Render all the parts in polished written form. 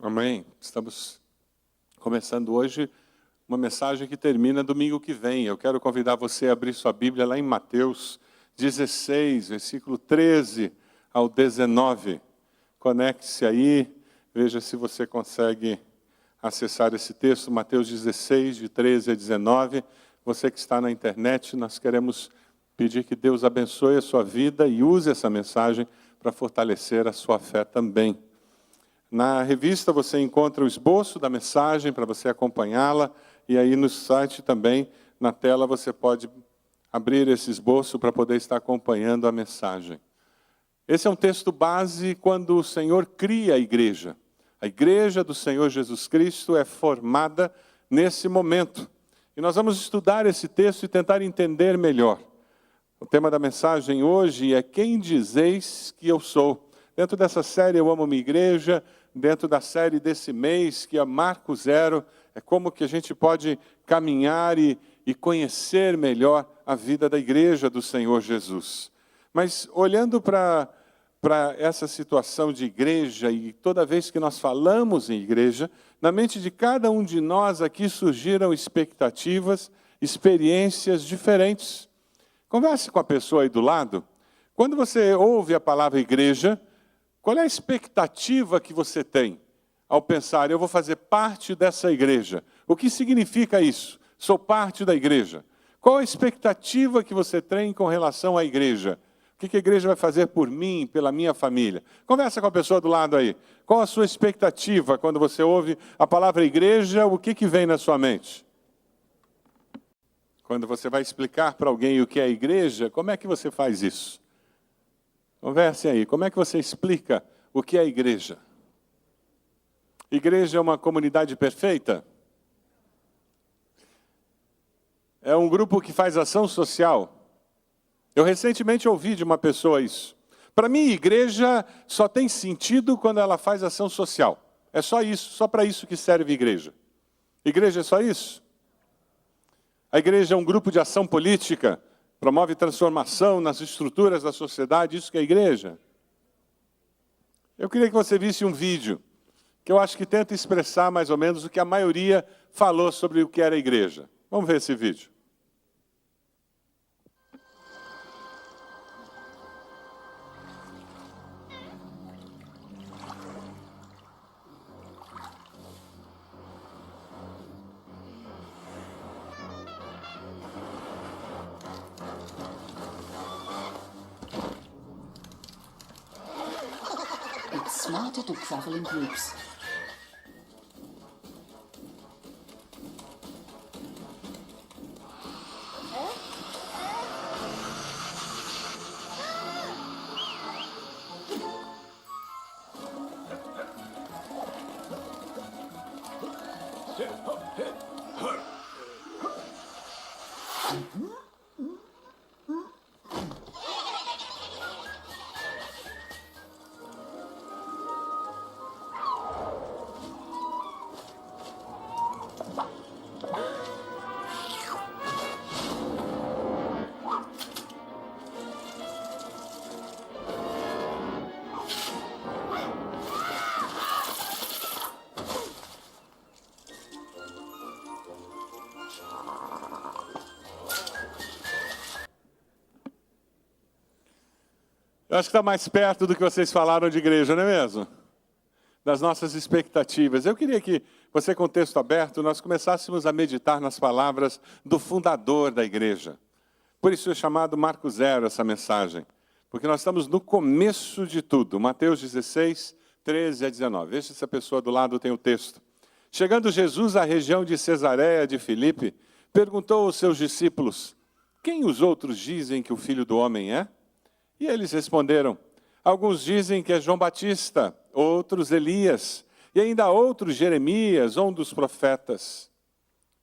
Amém. Estamos começando hoje uma mensagem que termina domingo que vem. Eu quero convidar você a abrir sua Bíblia lá em Mateus 16, versículo 13 ao 19. Conecte-se aí, veja se você consegue acessar esse texto, Mateus 16, de 13 a 19. Você que está na internet, nós queremos pedir que Deus abençoe a sua vida e use essa mensagem para fortalecer a sua fé também. Na revista você encontra o esboço da mensagem para você acompanhá-la, e aí no site também, na tela, você pode abrir esse esboço para poder estar acompanhando a mensagem. Esse é um texto base quando o Senhor cria a igreja. A igreja do Senhor Jesus Cristo é formada nesse momento. E nós vamos estudar esse texto e tentar entender melhor. O tema da mensagem hoje é Quem dizeis que eu sou? Dentro dessa série Eu Amo Minha Igreja, dentro da série desse mês, que é Marco Zero, é como que a gente pode caminhar e conhecer melhor a vida da igreja do Senhor Jesus. Mas olhando para essa situação de igreja, e toda vez que nós falamos em igreja, na mente de cada um de nós aqui surgiram expectativas, experiências diferentes. Converse com a pessoa aí do lado. Quando você ouve a palavra igreja, qual é a expectativa que você tem ao pensar, eu vou fazer parte dessa igreja? O que significa isso? Sou parte da igreja. Qual a expectativa que você tem com relação à igreja? O que a igreja vai fazer por mim, pela minha família? Conversa com a pessoa do lado aí. Qual a sua expectativa quando você ouve a palavra igreja? O que vem na sua mente? Quando você vai explicar para alguém o que é a igreja, como é que você faz isso? Converse aí, como é que você explica o que é a igreja? Igreja é uma comunidade perfeita? É um grupo que faz ação social? Eu recentemente ouvi de uma pessoa isso. Para mim, igreja só tem sentido quando ela faz ação social. É só isso, só para isso que serve igreja. Igreja é só isso? A igreja é um grupo de ação política, promove transformação nas estruturas da sociedade, isso que é a igreja. Eu queria que você visse um vídeo, que eu acho que tenta expressar mais ou menos o que a maioria falou sobre o que era a igreja. Vamos ver esse vídeo. It's smarter to travel in groups. Eu acho que está mais perto do que vocês falaram de igreja, não é mesmo? Das nossas expectativas. Eu queria que você, com o texto aberto, nós começássemos a meditar nas palavras do fundador da igreja. Por isso é chamado Marco Zero essa mensagem. Porque nós estamos no começo de tudo. Mateus 16, 13 a 19. Veja se essa pessoa do lado tem o texto. Chegando Jesus à região de Cesareia de Filipe, perguntou aos seus discípulos, quem os outros dizem que o Filho do Homem é? E eles responderam, alguns dizem que é João Batista, outros Elias, e ainda outros Jeremias, ou um dos profetas.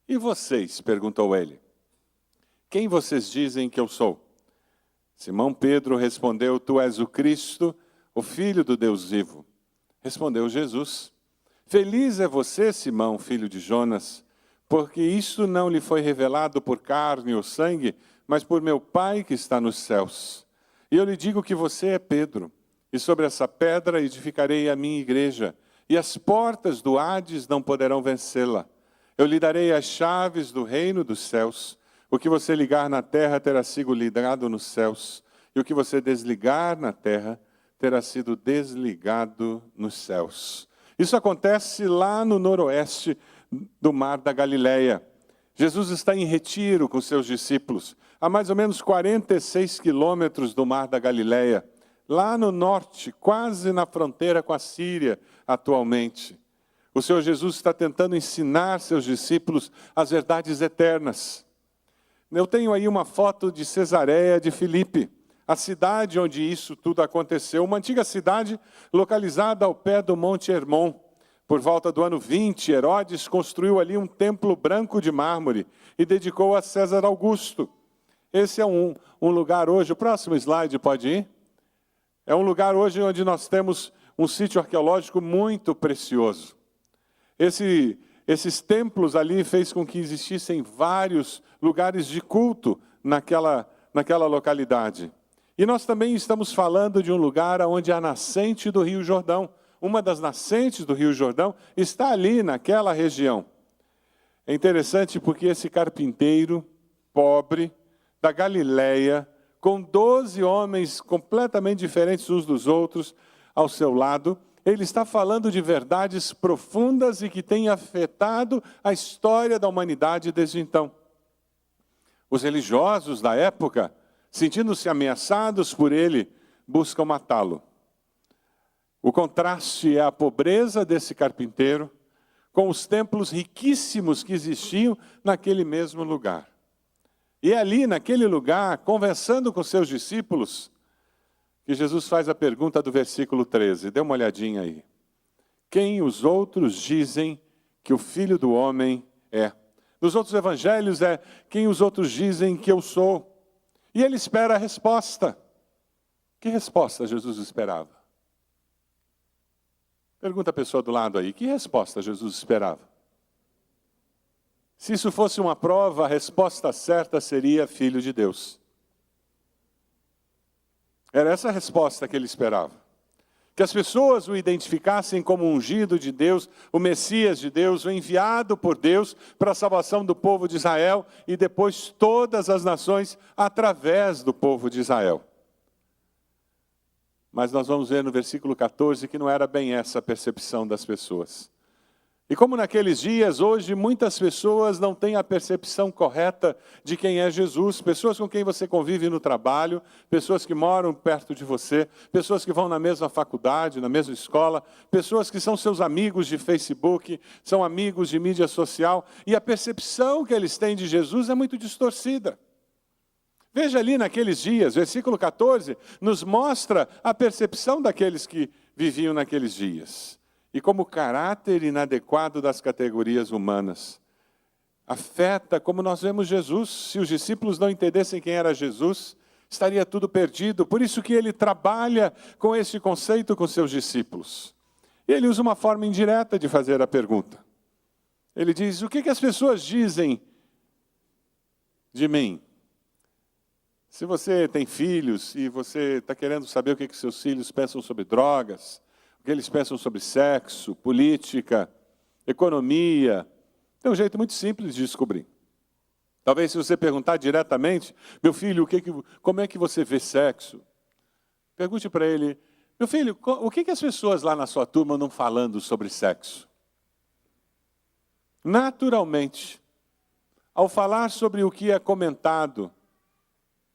E vocês? Perguntou ele. Quem vocês dizem que eu sou? Simão Pedro respondeu, tu és o Cristo, o Filho do Deus vivo. Respondeu Jesus, feliz é você, Simão, filho de Jonas, porque isso não lhe foi revelado por carne ou sangue, mas por meu Pai que está nos céus. E eu lhe digo que você é Pedro, e sobre essa pedra edificarei a minha igreja, e as portas do Hades não poderão vencê-la. Eu lhe darei as chaves do reino dos céus. O que você ligar na terra terá sido ligado nos céus, e o que você desligar na terra terá sido desligado nos céus. Isso acontece lá no noroeste do Mar da Galileia. Jesus está em retiro com seus discípulos, a mais ou menos 46 quilômetros do Mar da Galileia, lá no norte, quase na fronteira com a Síria atualmente. O Senhor Jesus está tentando ensinar seus discípulos as verdades eternas. Eu tenho aí uma foto de Cesareia de Filipe, a cidade onde isso tudo aconteceu, uma antiga cidade localizada ao pé do Monte Hermon. Por volta do ano 20, Herodes construiu ali um templo branco de mármore e dedicou a César Augusto. Esse é um lugar hoje, o próximo slide pode ir? É um lugar hoje onde nós temos um sítio arqueológico muito precioso. Esses templos ali fez com que existissem vários lugares de culto naquela localidade. E nós também estamos falando de um lugar onde a nascente do Rio Jordão, uma das nascentes do Rio Jordão, está ali naquela região. É interessante porque esse carpinteiro pobre da Galileia, com 12 homens completamente diferentes uns dos outros ao seu lado, ele está falando de verdades profundas e que têm afetado a história da humanidade desde então. Os religiosos da época, sentindo-se ameaçados por ele, buscam matá-lo. O contraste é a pobreza desse carpinteiro com os templos riquíssimos que existiam naquele mesmo lugar. E é ali, naquele lugar, conversando com seus discípulos, que Jesus faz a pergunta do versículo 13. Dê uma olhadinha aí. Quem os outros dizem que o Filho do Homem é? Nos outros evangelhos é quem os outros dizem que eu sou. E ele espera a resposta. Que resposta Jesus esperava? Pergunta a pessoa do lado aí, que resposta Jesus esperava? Se isso fosse uma prova, a resposta certa seria Filho de Deus. Era essa a resposta que ele esperava. Que as pessoas o identificassem como ungido de Deus, o Messias de Deus, o enviado por Deus para a salvação do povo de Israel e depois todas as nações através do povo de Israel. Mas nós vamos ver no versículo 14 que não era bem essa a percepção das pessoas. E como naqueles dias, hoje muitas pessoas não têm a percepção correta de quem é Jesus. Pessoas com quem você convive no trabalho, pessoas que moram perto de você, pessoas que vão na mesma faculdade, na mesma escola, pessoas que são seus amigos de Facebook, são amigos de mídia social. E a percepção que eles têm de Jesus é muito distorcida. Veja ali naqueles dias, versículo 14, nos mostra a percepção daqueles que viviam naqueles dias. E como o caráter inadequado das categorias humanas afeta como nós vemos Jesus. Se os discípulos não entendessem quem era Jesus, estaria tudo perdido. Por isso que ele trabalha com esse conceito com seus discípulos. E ele usa uma forma indireta de fazer a pergunta. Ele diz, o que as pessoas dizem de mim? Se você tem filhos e você está querendo saber o que seus filhos pensam sobre drogas, o que eles pensam sobre sexo, política, economia, tem um jeito muito simples de descobrir. Talvez se você perguntar diretamente, meu filho, como é que você vê sexo? Pergunte para ele, meu filho, o que as pessoas lá na sua turma andam falando sobre sexo? Naturalmente, ao falar sobre o que é comentado,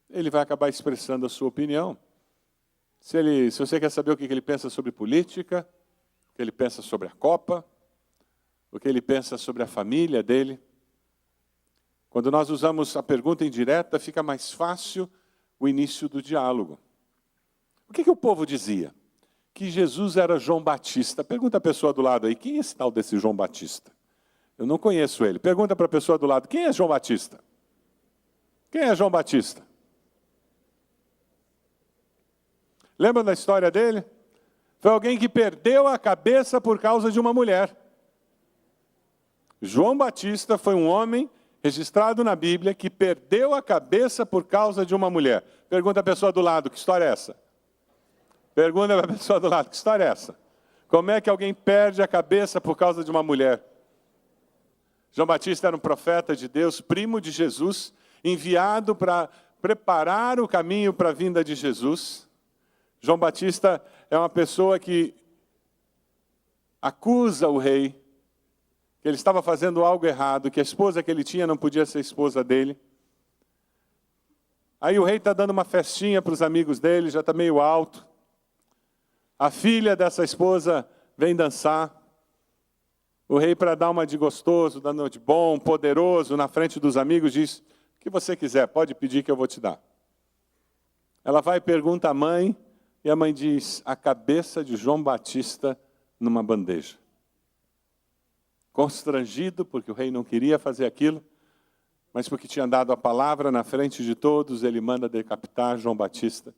ele vai acabar expressando a sua opinião. Se você quer saber o que ele pensa sobre política, o que ele pensa sobre a Copa, o que ele pensa sobre a família dele. Quando nós usamos a pergunta indireta, fica mais fácil o início do diálogo. O que o povo dizia? Que Jesus era João Batista. Pergunta a pessoa do lado aí, quem é esse tal desse João Batista? Eu não conheço ele. Pergunta para a pessoa do lado, quem é João Batista? Quem é João Batista? Lembra da história dele? Foi alguém que perdeu a cabeça por causa de uma mulher. João Batista foi um homem registrado na Bíblia que perdeu a cabeça por causa de uma mulher. Pergunta a pessoa do lado, que história é essa? Pergunta para a pessoa do lado, que história é essa? Como é que alguém perde a cabeça por causa de uma mulher? João Batista era um profeta de Deus, primo de Jesus, enviado para preparar o caminho para a vinda de Jesus. João Batista é uma pessoa que acusa o rei, que ele estava fazendo algo errado, que a esposa que ele tinha não podia ser esposa dele. Aí o rei está dando uma festinha para os amigos dele, já está meio alto. A filha dessa esposa vem dançar. O rei, para dar uma de gostoso, dando de bom, poderoso, na frente dos amigos, diz: o que você quiser, pode pedir que eu vou te dar. Ela vai e pergunta à mãe, e a mãe diz: a cabeça de João Batista numa bandeja. Constrangido, porque o rei não queria fazer aquilo, mas porque tinha dado a palavra na frente de todos, ele manda decapitar João Batista.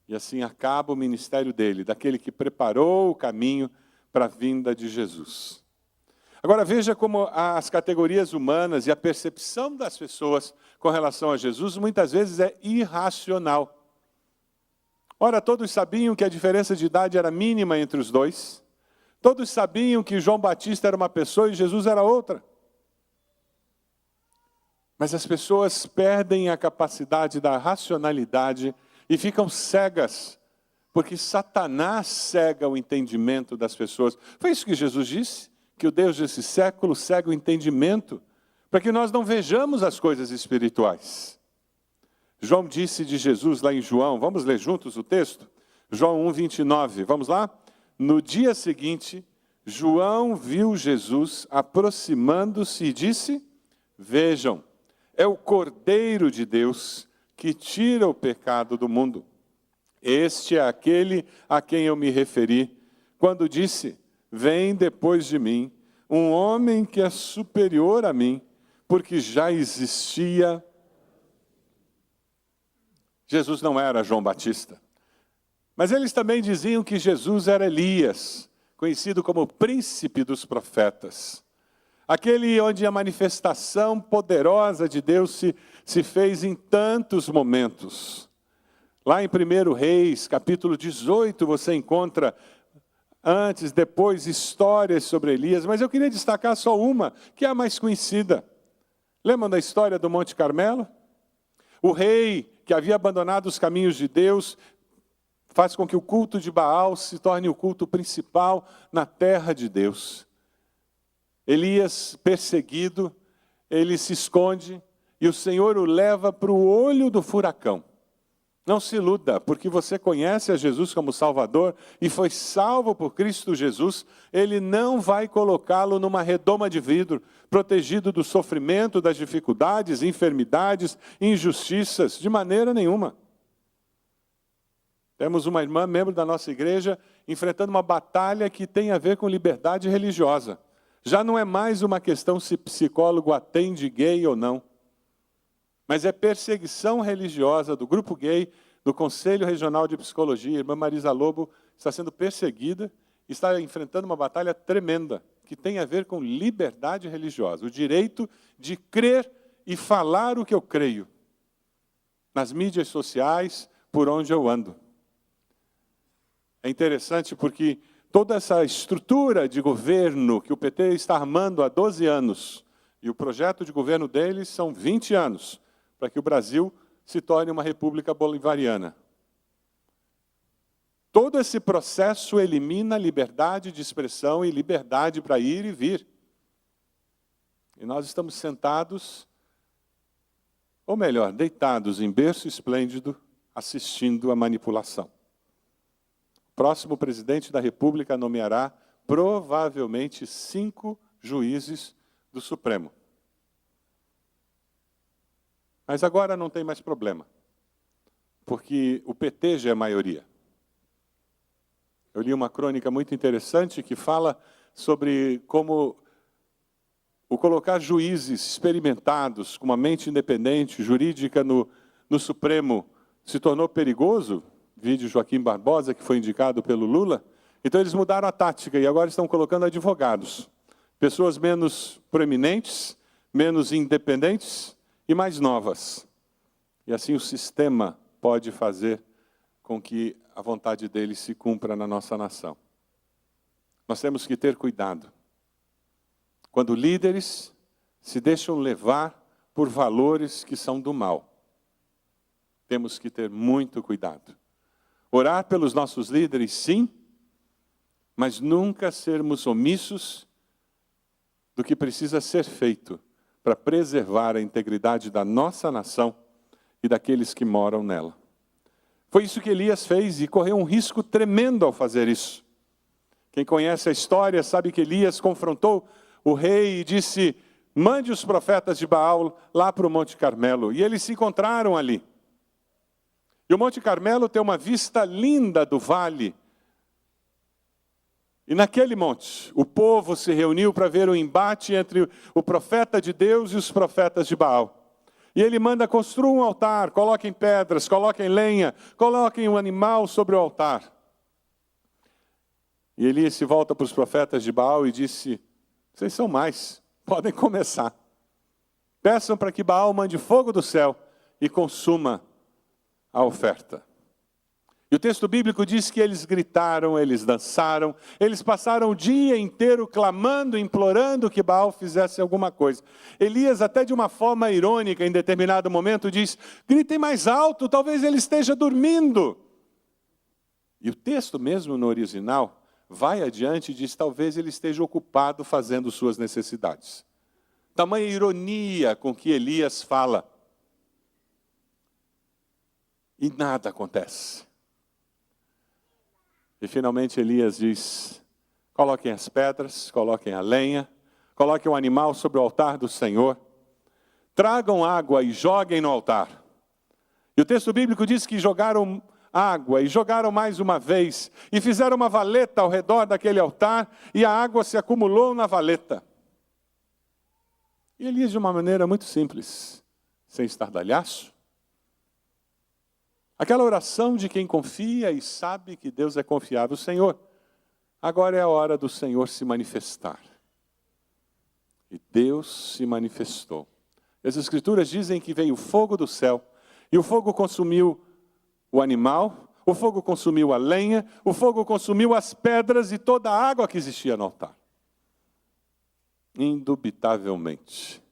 E assim acaba o ministério dele, daquele que preparou o caminho para a vinda de Jesus. Agora veja como as categorias humanas e a percepção das pessoas com relação a Jesus muitas vezes é irracional. Ora, todos sabiam que a diferença de idade era mínima entre os dois. Todos sabiam que João Batista era uma pessoa e Jesus era outra. Mas as pessoas perdem a capacidade da racionalidade e ficam cegas, porque Satanás cega o entendimento das pessoas. Foi isso que Jesus disse, que o Deus desse século cega o entendimento, para que nós não vejamos as coisas espirituais. João disse de Jesus lá em João, vamos ler juntos o texto? João 1:29, vamos lá? No dia seguinte, João viu Jesus aproximando-se e disse: vejam, é o Cordeiro de Deus que tira o pecado do mundo. Este é aquele a quem eu me referi, quando disse: vem depois de mim um homem que é superior a mim, porque já existia. Jesus não era João Batista. Mas eles também diziam que Jesus era Elias, conhecido como o príncipe dos profetas. Aquele onde a manifestação poderosa de Deus se fez em tantos momentos. Lá em 1 Reis, capítulo 18, você encontra antes, depois, histórias sobre Elias. Mas eu queria destacar só uma, que é a mais conhecida. Lembram da história do Monte Carmelo? O rei que havia abandonado os caminhos de Deus faz com que o culto de Baal se torne o culto principal na terra de Deus. Elias, perseguido, ele se esconde e o Senhor o leva para o olho do furacão. Não se iluda, porque você conhece a Jesus como Salvador e foi salvo por Cristo Jesus, Ele não vai colocá-lo numa redoma de vidro, protegido do sofrimento, das dificuldades, enfermidades, injustiças, de maneira nenhuma. Temos uma irmã, membro da nossa igreja, enfrentando uma batalha que tem a ver com liberdade religiosa. Já não é mais uma questão se psicólogo atende gay ou não. Mas é perseguição religiosa do grupo gay, do Conselho Regional de Psicologia. A irmã Marisa Lobo está sendo perseguida, está enfrentando uma batalha tremenda, que tem a ver com liberdade religiosa. O direito de crer e falar o que eu creio. Nas mídias sociais, por onde eu ando. É interessante porque toda essa estrutura de governo que o PT está armando há 12 anos, e o projeto de governo deles são 20 anos, para que o Brasil se torne uma república bolivariana. Todo esse processo elimina liberdade de expressão e liberdade para ir e vir. E nós estamos sentados, ou melhor, deitados em berço esplêndido, assistindo à manipulação. O próximo presidente da República nomeará provavelmente 5 juízes do Supremo. Mas agora não tem mais problema, porque o PT já é maioria. Eu li uma crônica muito interessante que fala sobre como o colocar juízes experimentados, com uma mente independente, jurídica no Supremo, se tornou perigoso. Vídeo Joaquim Barbosa, que foi indicado pelo Lula. Então eles mudaram a tática e agora estão colocando advogados. Pessoas menos proeminentes, menos independentes e mais novas. E assim o sistema pode fazer com que a vontade deles se cumpra na nossa nação. Nós temos que ter cuidado. Quando líderes se deixam levar por valores que são do mal, temos que ter muito cuidado. Orar pelos nossos líderes, sim, mas nunca sermos omissos do que precisa ser feito para preservar a integridade da nossa nação e daqueles que moram nela. Foi isso que Elias fez e correu um risco tremendo ao fazer isso. Quem conhece a história sabe que Elias confrontou o rei e disse: mande os profetas de Baal lá para o Monte Carmelo. E eles se encontraram ali. E o Monte Carmelo tem uma vista linda do vale. E naquele monte, o povo se reuniu para ver o embate entre o profeta de Deus e os profetas de Baal. E ele manda: construam um altar, coloquem pedras, coloquem lenha, coloquem um animal sobre o altar. E Elias se volta para os profetas de Baal e disse: vocês são mais, podem começar. Peçam para que Baal mande fogo do céu e consuma a oferta. E o texto bíblico diz que eles gritaram, eles dançaram, eles passaram o dia inteiro clamando, implorando que Baal fizesse alguma coisa. Elias, até de uma forma irônica, em determinado momento, diz: gritem mais alto, talvez ele esteja dormindo. E o texto mesmo no original vai adiante e diz: talvez ele esteja ocupado fazendo suas necessidades. Tamanha ironia com que Elias fala. E nada acontece. E finalmente Elias diz: coloquem as pedras, coloquem a lenha, coloquem o animal sobre o altar do Senhor, tragam água e joguem no altar. E o texto bíblico diz que jogaram água e jogaram mais uma vez, e fizeram uma valeta ao redor daquele altar, e a água se acumulou na valeta. E Elias, de uma maneira muito simples, sem estardalhaço, aquela oração de quem confia e sabe que Deus é confiável: Senhor, agora é a hora do Senhor se manifestar. E Deus se manifestou. As Escrituras dizem que veio fogo do céu, e o fogo consumiu o animal, o fogo consumiu a lenha, o fogo consumiu as pedras e toda a água que existia no altar. Indubitavelmente,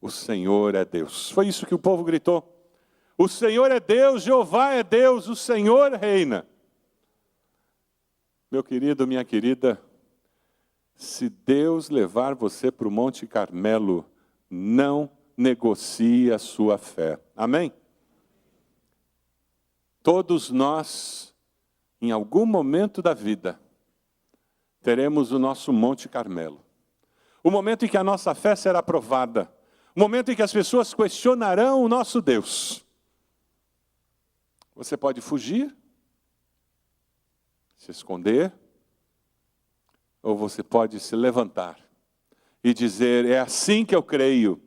o Senhor é Deus. Foi isso que o povo gritou. O Senhor é Deus, Jeová é Deus, o Senhor reina. Meu querido, minha querida, se Deus levar você para o Monte Carmelo, não negocie a sua fé. Amém? Todos nós, em algum momento da vida, teremos o nosso Monte Carmelo. O momento em que a nossa fé será provada. O momento em que as pessoas questionarão o nosso Deus. Você pode fugir, se esconder, ou você pode se levantar e dizer: é assim que eu creio,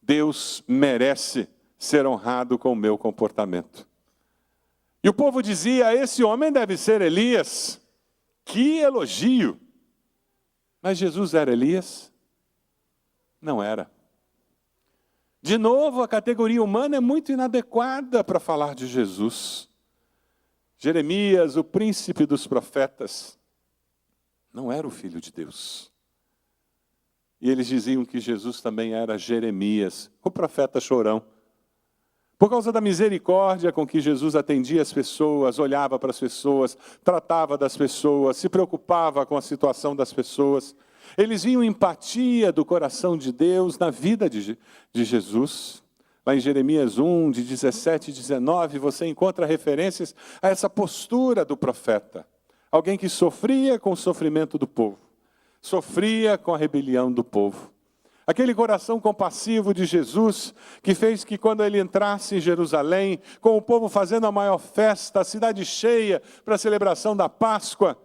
Deus merece ser honrado com o meu comportamento. E o povo dizia: esse homem deve ser Elias. Que elogio! Mas Jesus era Elias? Não era. De novo, a categoria humana é muito inadequada para falar de Jesus. Jeremias, o príncipe dos profetas, não era o filho de Deus. E eles diziam que Jesus também era Jeremias, o profeta chorão. Por causa da misericórdia com que Jesus atendia as pessoas, olhava para as pessoas, tratava das pessoas, se preocupava com a situação das pessoas. Eles viam empatia do coração de Deus na vida de Jesus. Lá em Jeremias 1, de 17 e 19, você encontra referências a essa postura do profeta. Alguém que sofria com o sofrimento do povo, sofria com a rebelião do povo. Aquele coração compassivo de Jesus, que fez que quando ele entrasse em Jerusalém, com o povo fazendo a maior festa, a cidade cheia para a celebração da Páscoa,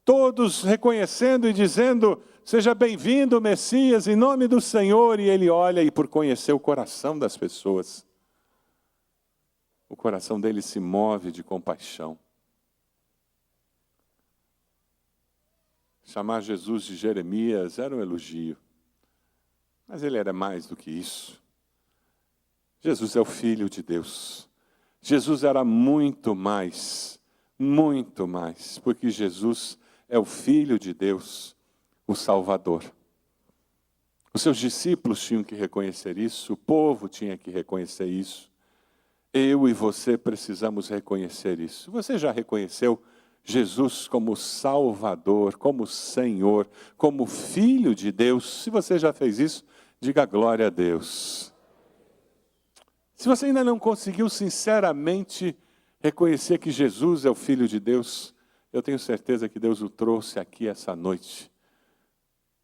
todos reconhecendo e dizendo: seja bem-vindo, Messias, em nome do Senhor. E ele olha, e por conhecer o coração das pessoas, o coração dele se move de compaixão. Chamar Jesus de Jeremias era um elogio. Mas ele era mais do que isso. Jesus é o Filho de Deus. Jesus era muito mais, porque Jesus é o Filho de Deus, o Salvador. Os seus discípulos tinham que reconhecer isso, o povo tinha que reconhecer isso. Eu e você precisamos reconhecer isso. Você já reconheceu Jesus como Salvador, como Senhor, como Filho de Deus? Se você já fez isso, diga glória a Deus. Se você ainda não conseguiu sinceramente reconhecer que Jesus é o Filho de Deus, eu tenho certeza que Deus o trouxe aqui essa noite,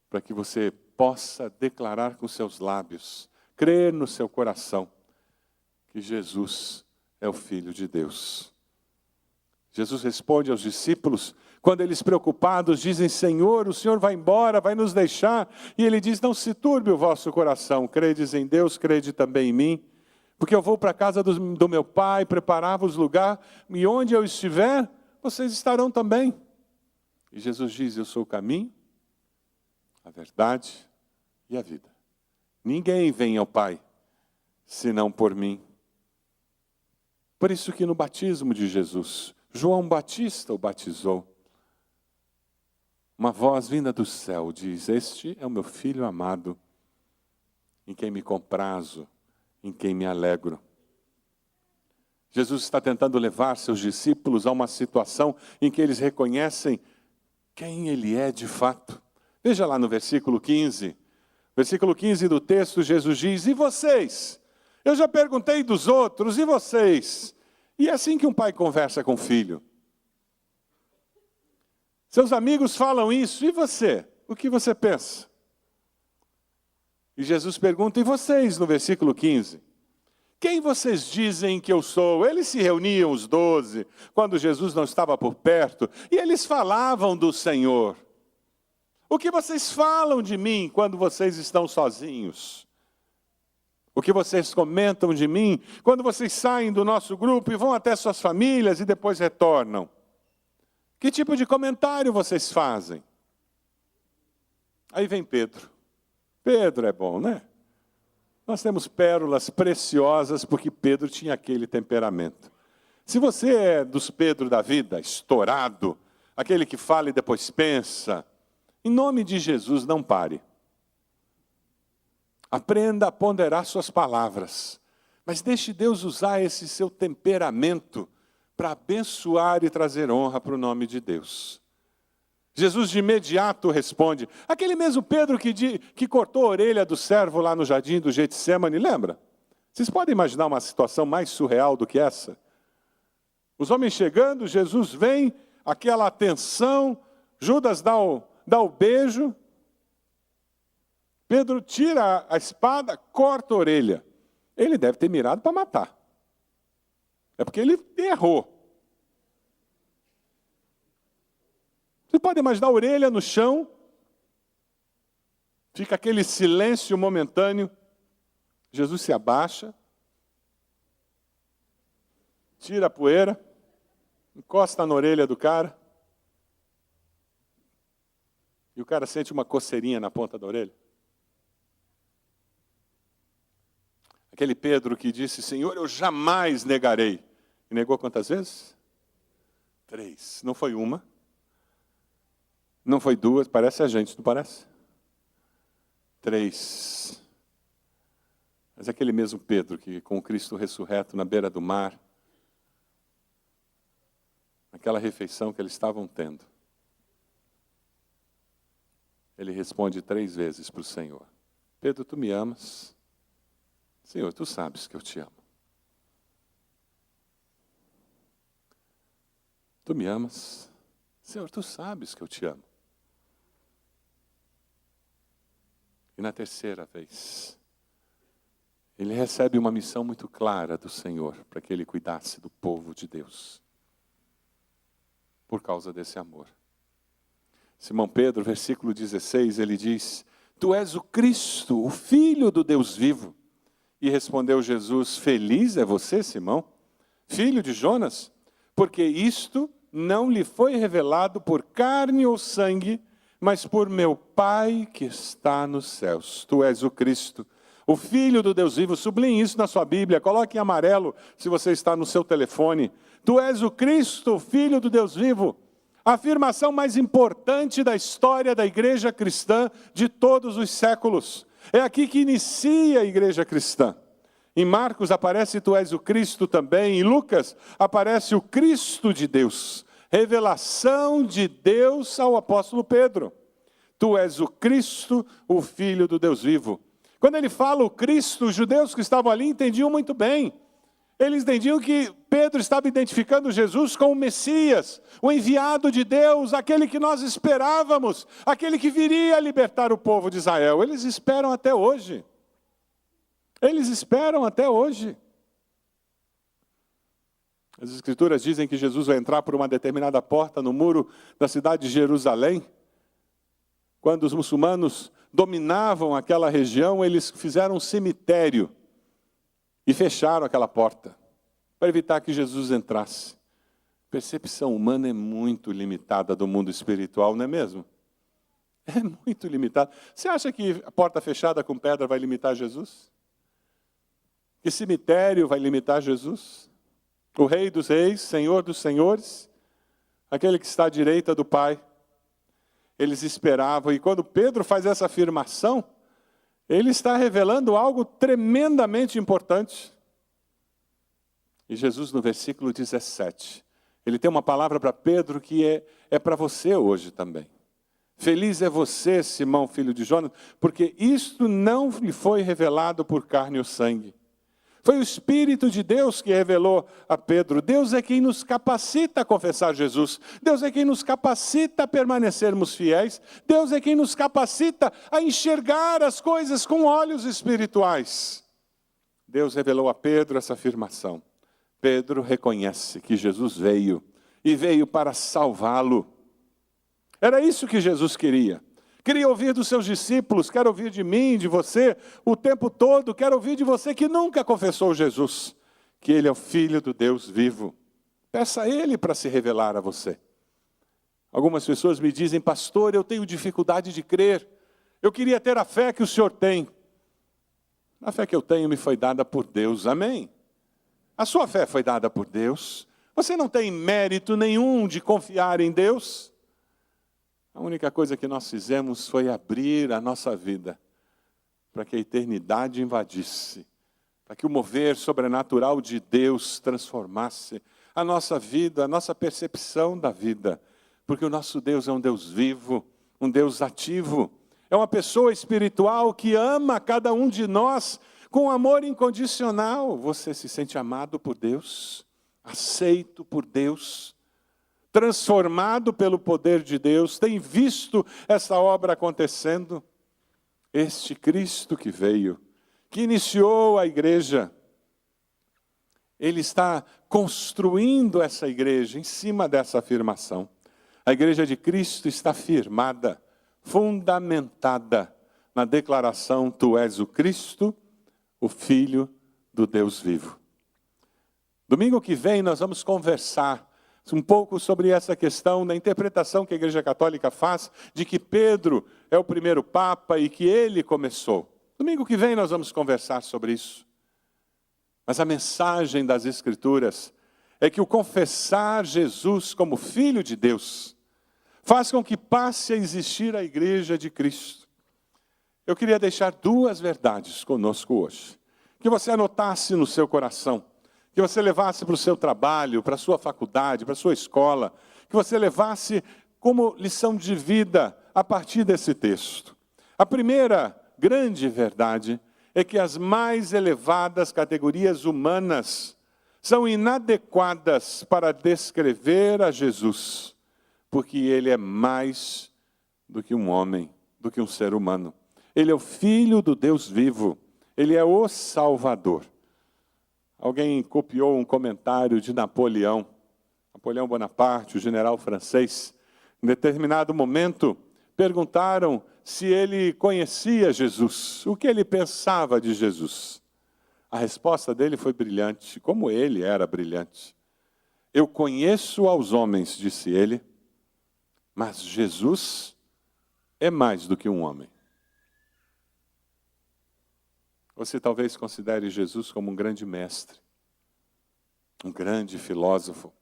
para que você possa declarar com seus lábios, crer no seu coração, que Jesus é o Filho de Deus. Jesus responde aos discípulos, quando eles preocupados dizem, Senhor, o Senhor vai embora, vai nos deixar. E ele diz, não se turbe o vosso coração, credes em Deus, crede também em mim. Porque eu vou para a casa do meu Pai, preparar-vos lugar, e onde eu estiver, vocês estarão também. E Jesus diz, eu sou o caminho, a verdade e a vida. Ninguém vem ao Pai, senão por mim. Por isso que no batismo de Jesus, João Batista o batizou. Uma voz vinda do céu diz, este é o meu Filho amado, em quem me comprazo, em quem me alegro. Jesus está tentando levar seus discípulos a uma situação em que eles reconhecem quem Ele é de fato. Veja lá no versículo 15. Versículo 15 do texto, Jesus diz, e vocês? Eu já perguntei dos outros, e vocês? E é assim que um pai conversa com o filho. Seus amigos falam isso, e você? O que você pensa? E Jesus pergunta, e vocês, no versículo 15? Quem vocês dizem que eu sou? Eles se reuniam, os 12, quando Jesus não estava por perto, e eles falavam do Senhor. O que vocês falam de mim quando vocês estão sozinhos? O que vocês comentam de mim quando vocês saem do nosso grupo e vão até suas famílias e depois retornam? Que tipo de comentário vocês fazem? Aí vem Pedro. Pedro é bom, né? Nós temos pérolas preciosas porque Pedro tinha aquele temperamento. Se você é dos Pedro da vida, estourado, aquele que fala e depois pensa, em nome de Jesus, não pare. Aprenda a ponderar suas palavras, mas deixe Deus usar esse seu temperamento para abençoar e trazer honra para o nome de Deus. Jesus de imediato responde, aquele mesmo Pedro que cortou a orelha do servo lá no jardim do Getsemane, lembra? Vocês podem imaginar uma situação mais surreal do que essa? Os homens chegando, Jesus vem, aquela atenção, Judas dá o beijo, Pedro tira a espada, corta a orelha. Ele deve ter mirado para matar. É porque ele errou. Você pode imaginar a orelha no chão, fica aquele silêncio momentâneo, Jesus se abaixa, tira a poeira, encosta na orelha do cara, e o cara sente uma coceirinha na ponta da orelha. Aquele Pedro que disse, Senhor, eu jamais negarei. E negou quantas vezes? 3. Não foi uma. Não foi 2. Parece a gente, não parece? 3. Mas aquele mesmo Pedro que com Cristo ressurreto na beira do mar, naquela refeição que eles estavam tendo, ele responde 3 vezes para o Senhor. Pedro, tu me amas? Senhor, tu sabes que eu te amo. Tu me amas? Senhor, tu sabes que eu te amo. E na terceira vez, ele recebe uma missão muito clara do Senhor, para que ele cuidasse do povo de Deus. Por causa desse amor. Simão Pedro, versículo 16, ele diz, tu és o Cristo, o Filho do Deus vivo. E respondeu Jesus, feliz é você, Simão, filho de Jonas, porque isto não lhe foi revelado por carne ou sangue, mas por meu Pai que está nos céus. Tu és o Cristo, o Filho do Deus vivo. Sublinhe isso na sua Bíblia, coloque em amarelo se você está no seu telefone. Tu és o Cristo, o Filho do Deus vivo. A afirmação mais importante da história da igreja cristã de todos os séculos. É aqui que inicia a igreja cristã. Em Marcos aparece tu és o Cristo também. Em Lucas aparece o Cristo de Deus. Revelação de Deus ao apóstolo Pedro. Tu és o Cristo, o Filho do Deus vivo. Quando ele fala o Cristo, os judeus que estavam ali entendiam muito bem. Eles entendiam que Pedro estava identificando Jesus com o Messias, o enviado de Deus, aquele que nós esperávamos, aquele que viria a libertar o povo de Israel. Eles esperam até hoje. Eles esperam até hoje. As Escrituras dizem que Jesus vai entrar por uma determinada porta no muro da cidade de Jerusalém. Quando os muçulmanos dominavam aquela região, eles fizeram um cemitério e fecharam aquela porta para evitar que Jesus entrasse. A percepção humana é muito limitada do mundo espiritual, não é mesmo? É muito limitada. Você acha que a porta fechada com pedra vai limitar Jesus? Que cemitério vai limitar Jesus? O Rei dos Reis, Senhor dos Senhores, aquele que está à direita do Pai. Eles esperavam, e quando Pedro faz essa afirmação, ele está revelando algo tremendamente importante. E Jesus, no versículo 17, ele tem uma palavra para Pedro que é para você hoje também. Feliz é você, Simão, filho de Jonas, porque isto não lhe foi revelado por carne ou sangue. Foi o Espírito de Deus que revelou a Pedro. Deus é quem nos capacita a confessar Jesus. Deus é quem nos capacita a permanecermos fiéis. Deus é quem nos capacita a enxergar as coisas com olhos espirituais. Deus revelou a Pedro essa afirmação. Pedro reconhece que Jesus veio e veio para salvá-lo. Era isso que Jesus queria. Queria ouvir dos seus discípulos, quero ouvir de mim, de você, o tempo todo. Quero ouvir de você que nunca confessou Jesus, que Ele é o Filho do Deus vivo. Peça a Ele para se revelar a você. Algumas pessoas me dizem, pastor, eu tenho dificuldade de crer. Eu queria ter a fé que o senhor tem. A fé que eu tenho me foi dada por Deus, amém? A sua fé foi dada por Deus. Você não tem mérito nenhum de confiar em Deus. A única coisa que nós fizemos foi abrir a nossa vida para que a eternidade invadisse, para que o mover sobrenatural de Deus transformasse a nossa vida, a nossa percepção da vida. Porque o nosso Deus é um Deus vivo, um Deus ativo. É uma pessoa espiritual que ama cada um de nós com amor incondicional. Você se sente amado por Deus, aceito por Deus, transformado pelo poder de Deus, tem visto essa obra acontecendo. Este Cristo que veio, que iniciou a igreja, Ele está construindo essa igreja em cima dessa afirmação. A igreja de Cristo está firmada, fundamentada na declaração, tu és o Cristo, o Filho do Deus vivo. Domingo que vem nós vamos conversar um pouco sobre essa questão da interpretação que a Igreja Católica faz de que Pedro é o primeiro Papa e que ele começou. Domingo que vem nós vamos conversar sobre isso. Mas a mensagem das Escrituras é que o confessar Jesus como Filho de Deus faz com que passe a existir a Igreja de Cristo. Eu queria deixar duas verdades conosco hoje, que você anotasse no seu coração, que você levasse para o seu trabalho, para a sua faculdade, para a sua escola, que você levasse como lição de vida a partir desse texto. A primeira grande verdade é que as mais elevadas categorias humanas são inadequadas para descrever a Jesus, porque Ele é mais do que um homem, do que um ser humano. Ele é o Filho do Deus vivo, Ele é o Salvador. Alguém copiou um comentário de Napoleão Bonaparte, o general francês. Em determinado momento, perguntaram se ele conhecia Jesus, o que ele pensava de Jesus. A resposta dele foi brilhante, como ele era brilhante. Eu conheço aos homens, disse ele, mas Jesus é mais do que um homem. Você talvez considere Jesus como um grande mestre, um grande filósofo,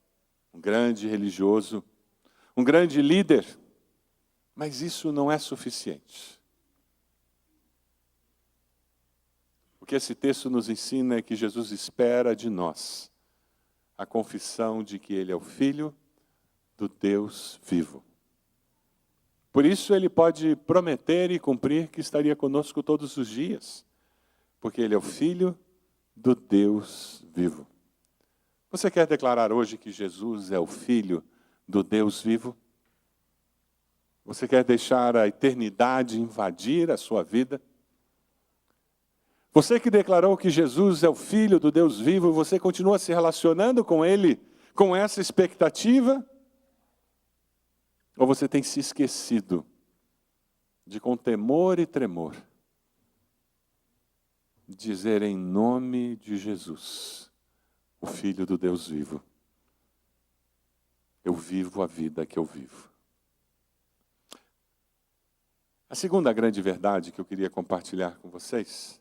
um grande religioso, um grande líder, mas isso não é suficiente. O que esse texto nos ensina é que Jesus espera de nós a confissão de que Ele é o Filho do Deus vivo. Por isso Ele pode prometer e cumprir que estaria conosco todos os dias, porque Ele é o Filho do Deus vivo. Você quer declarar hoje que Jesus é o Filho do Deus vivo? Você quer deixar a eternidade invadir a sua vida? Você que declarou que Jesus é o Filho do Deus vivo, você continua se relacionando com Ele com essa expectativa? Ou você tem se esquecido de, com temor e tremor, dizer em nome de Jesus, o Filho do Deus vivo, eu vivo a vida que eu vivo? A segunda grande verdade que eu queria compartilhar com vocês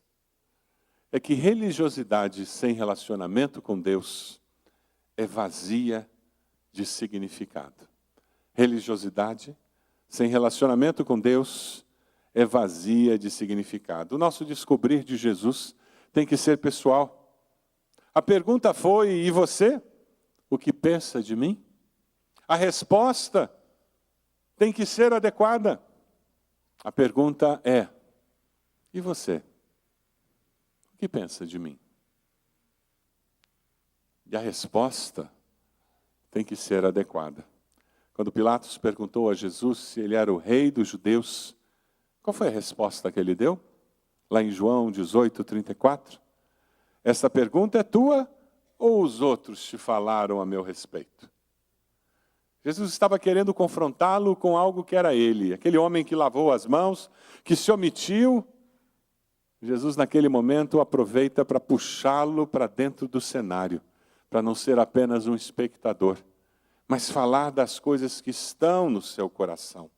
é que religiosidade sem relacionamento com Deus é vazia de significado. Religiosidade sem relacionamento com Deus é vazia de significado. O nosso descobrir de Jesus tem que ser pessoal. A pergunta foi: e você? O que pensa de mim? A resposta tem que ser adequada. A pergunta é: e você? O que pensa de mim? E a resposta tem que ser adequada. Quando Pilatos perguntou a Jesus se ele era o rei dos judeus, qual foi a resposta que ele deu? Lá em João 18:34. Essa pergunta é tua ou os outros te falaram a meu respeito? Jesus estava querendo confrontá-lo com algo que era ele, aquele homem que lavou as mãos, que se omitiu. Jesus, naquele momento, aproveita para puxá-lo para dentro do cenário, para não ser apenas um espectador, mas falar das coisas que estão no seu coração.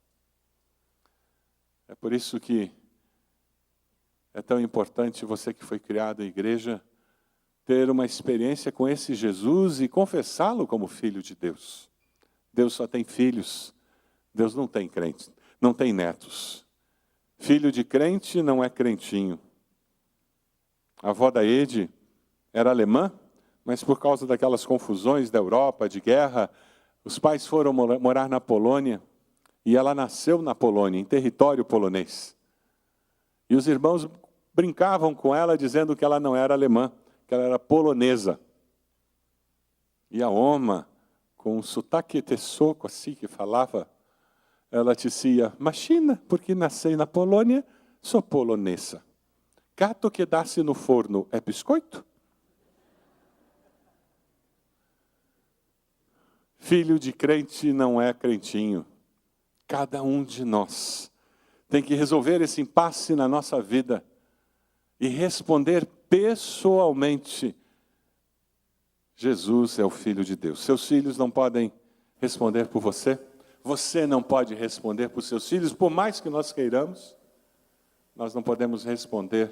É por isso que é tão importante você que foi criado em igreja ter uma experiência com esse Jesus e confessá-lo como filho de Deus. Deus só tem filhos, Deus não tem crentes, não tem netos. Filho de crente não é crentinho. A avó da Ede era alemã, mas por causa daquelas confusões da Europa, de guerra, os pais foram morar na Polônia, e ela nasceu na Polônia, em território polonês. E os irmãos brincavam com ela, dizendo que ela não era alemã, que ela era polonesa. E a Oma, com um sotaque tessoco assim que falava, ela dizia: imagina, porque nasci na Polônia, sou polonesa. Gato que dá-se no forno é biscoito? Filho de crente não é crentinho. Cada um de nós tem que resolver esse impasse na nossa vida e responder pessoalmente: Jesus é o Filho de Deus. Seus filhos não podem responder por você. Você não pode responder por seus filhos, por mais que nós queiramos. Nós não podemos responder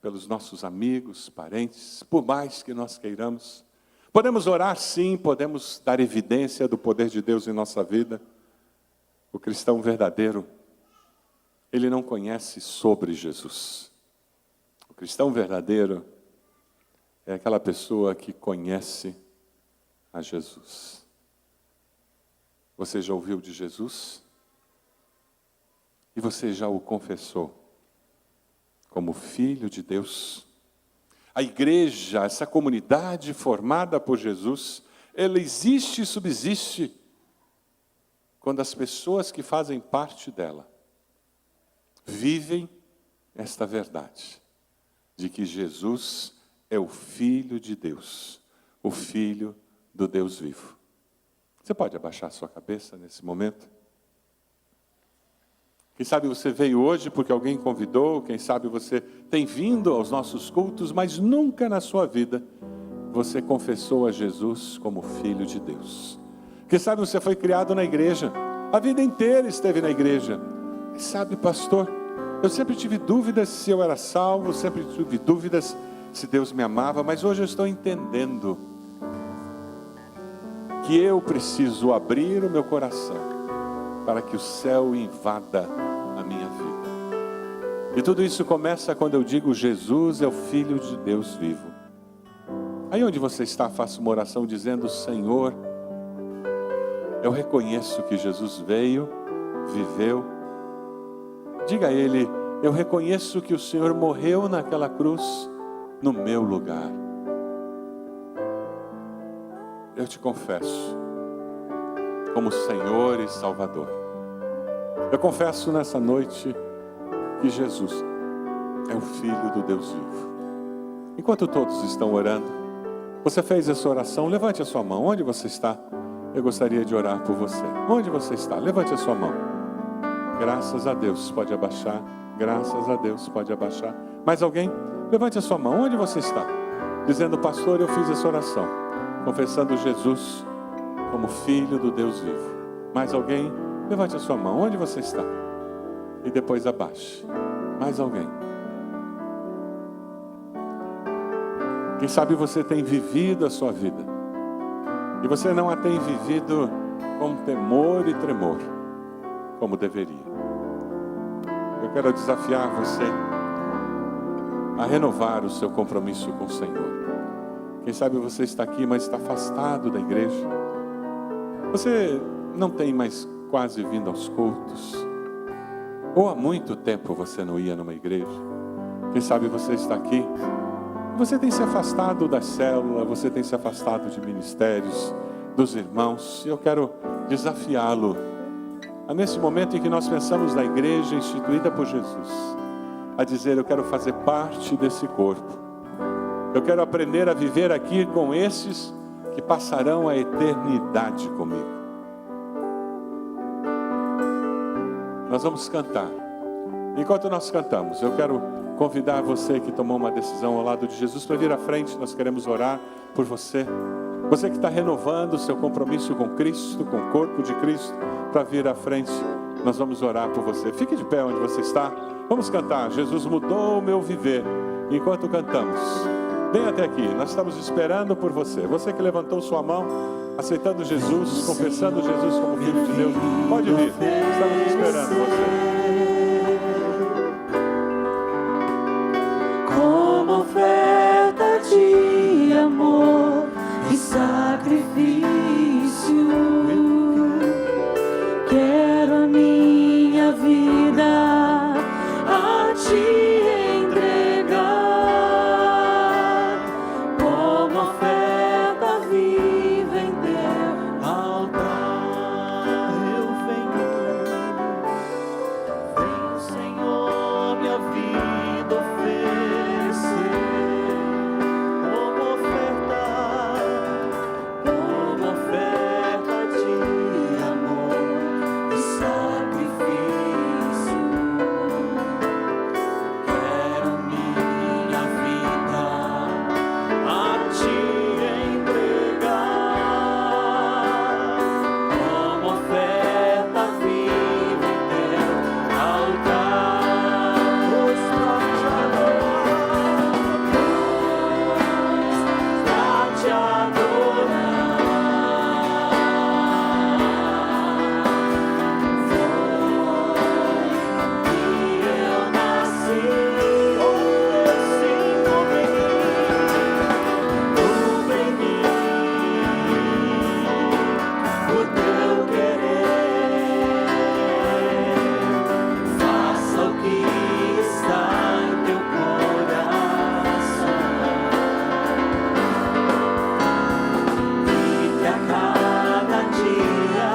pelos nossos amigos, parentes, por mais que nós queiramos. Podemos orar sim, podemos dar evidência do poder de Deus em nossa vida. O cristão verdadeiro, ele não conhece sobre Jesus. O cristão verdadeiro é aquela pessoa que conhece a Jesus. Você já ouviu de Jesus? E você já o confessou como Filho de Deus? A igreja, essa comunidade formada por Jesus, ela existe e subsiste quando as pessoas que fazem parte dela vivem esta verdade de que Jesus é o Filho de Deus, o Filho do Deus vivo. Você pode abaixar sua cabeça nesse momento? Quem sabe você veio hoje porque alguém convidou, quem sabe você tem vindo aos nossos cultos, mas nunca na sua vida você confessou a Jesus como Filho de Deus. Quem sabe você foi criado na igreja, a vida inteira esteve na igreja. Quem sabe, pastor, eu sempre tive dúvidas se eu era salvo, sempre tive dúvidas se Deus me amava, mas hoje eu estou entendendo que eu preciso abrir o meu coração para que o céu invada a minha vida. E tudo isso começa quando eu digo: Jesus é o Filho de Deus vivo. Aí onde você está, faça uma oração dizendo: Senhor, eu reconheço que Jesus veio, viveu. Diga a Ele: eu reconheço que o Senhor morreu naquela cruz no meu lugar. Eu te confesso como Senhor e Salvador. Eu confesso nessa noite que Jesus é o Filho do Deus vivo. Enquanto todos estão orando, você fez essa oração, levante a sua mão. Onde você está? Eu gostaria de orar por você. Onde você está? Levante a sua mão. Graças a Deus, pode abaixar. Graças a Deus, pode abaixar. Mais alguém? Levante a sua mão. Onde você está? Dizendo: pastor, eu fiz essa oração, confessando Jesus como Filho do Deus vivo. Mais alguém? Levante a sua mão. Onde você está? E depois abaixe. Mais alguém? Quem sabe você tem vivido a sua vida e você não a tem vivido com temor e tremor como deveria. Eu quero desafiar você a renovar o seu compromisso com o Senhor. Quem sabe você está aqui, mas está afastado da igreja. Você não tem mais quase vindo aos cultos. Ou há muito tempo você não ia numa igreja. Quem sabe você está aqui, você tem se afastado da célula, você tem se afastado de ministérios, dos irmãos. E eu quero desafiá-lo a, nesse momento em que nós pensamos na igreja instituída por Jesus, a dizer: eu quero fazer parte desse corpo. Eu quero aprender a viver aqui com esses que passarão a eternidade comigo. Nós vamos cantar. Enquanto nós cantamos, eu quero convidar você que tomou uma decisão ao lado de Jesus para vir à frente. Nós queremos orar por você. Você que está renovando o seu compromisso com Cristo, com o corpo de Cristo, para vir à frente. Nós vamos orar por você. Fique de pé onde você está. Vamos cantar: Jesus mudou o meu viver. Enquanto cantamos, vem até aqui. Nós estamos esperando por você. Você que levantou sua mão, aceitando Jesus, confessando Jesus como Filho de Deus, pode vir. Estamos esperando você. Como oferta de amor e sacrifício, quero a minha vida a ti entregar. Como oferta viva em teu altar, eu venho, Senhor, minha vida oferecer. Como oferta de amor e sacrifício, quero minha vida a ti entregar. Como oferta viva em teu altar, pois pra te adorar, eu nasci, assim como em mim, o teu querer. Faça o que está em teu coração, e que a cada dia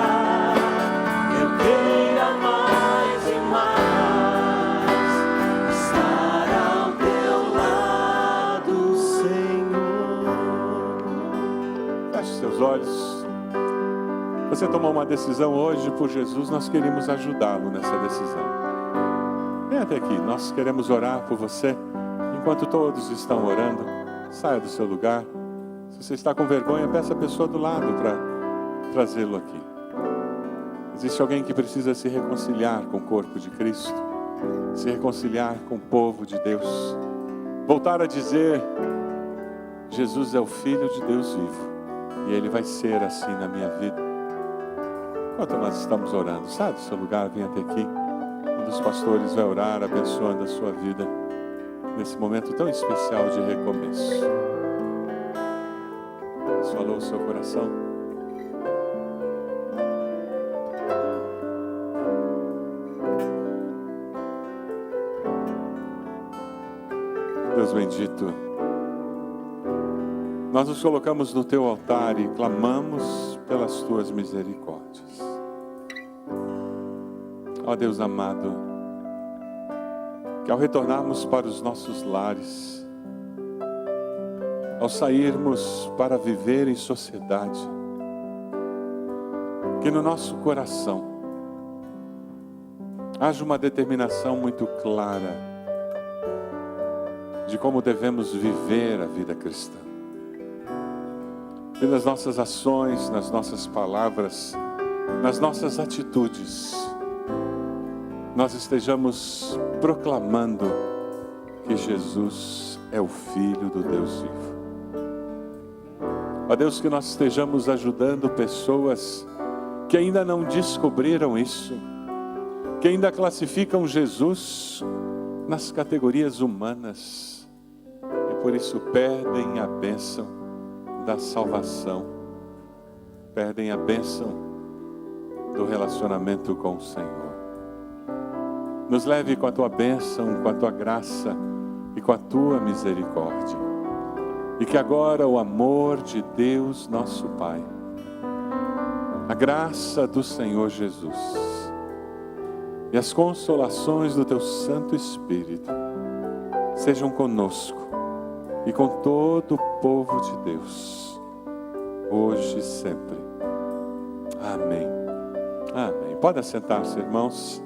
eu queira mais e mais estar ao teu lado, Senhor. Feche seus olhos. Você tomou uma decisão hoje por Jesus, nós queremos ajudá-lo nessa decisão. Vem até aqui, nós queremos orar por você. Enquanto todos estão orando, saia do seu lugar. Se você está com vergonha, peça a pessoa do lado para trazê-lo aqui. Existe alguém que precisa se reconciliar com o corpo de Cristo, se reconciliar com o povo de Deus, voltar a dizer: Jesus é o Filho de Deus vivo, e Ele vai ser assim na minha vida. Enquanto nós estamos orando, sai do seu lugar, vem até aqui. Um dos pastores vai orar, abençoando a sua vida nesse momento tão especial de recomeço. Deus falou o seu coração? Deus bendito, nós nos colocamos no teu altar e clamamos pelas tuas misericórdias. Ó Deus amado, que ao retornarmos para os nossos lares, ao sairmos para viver em sociedade, que no nosso coração haja uma determinação muito clara de como devemos viver a vida cristã. E nas nossas ações, nas nossas palavras, nas nossas atitudes, nós estejamos proclamando que Jesus é o Filho do Deus vivo. Ó Deus, que nós estejamos ajudando pessoas que ainda não descobriram isso, que ainda classificam Jesus nas categorias humanas e por isso perdem a bênção da salvação, perdem a bênção do relacionamento com o Senhor. Nos leve com a tua bênção, com a tua graça e com a tua misericórdia. E que agora o amor de Deus, nosso Pai, a graça do Senhor Jesus e as consolações do teu Santo Espírito sejam conosco e com todo o povo de Deus, hoje e sempre. Amém. Amém. Pode assentar-se, irmãos.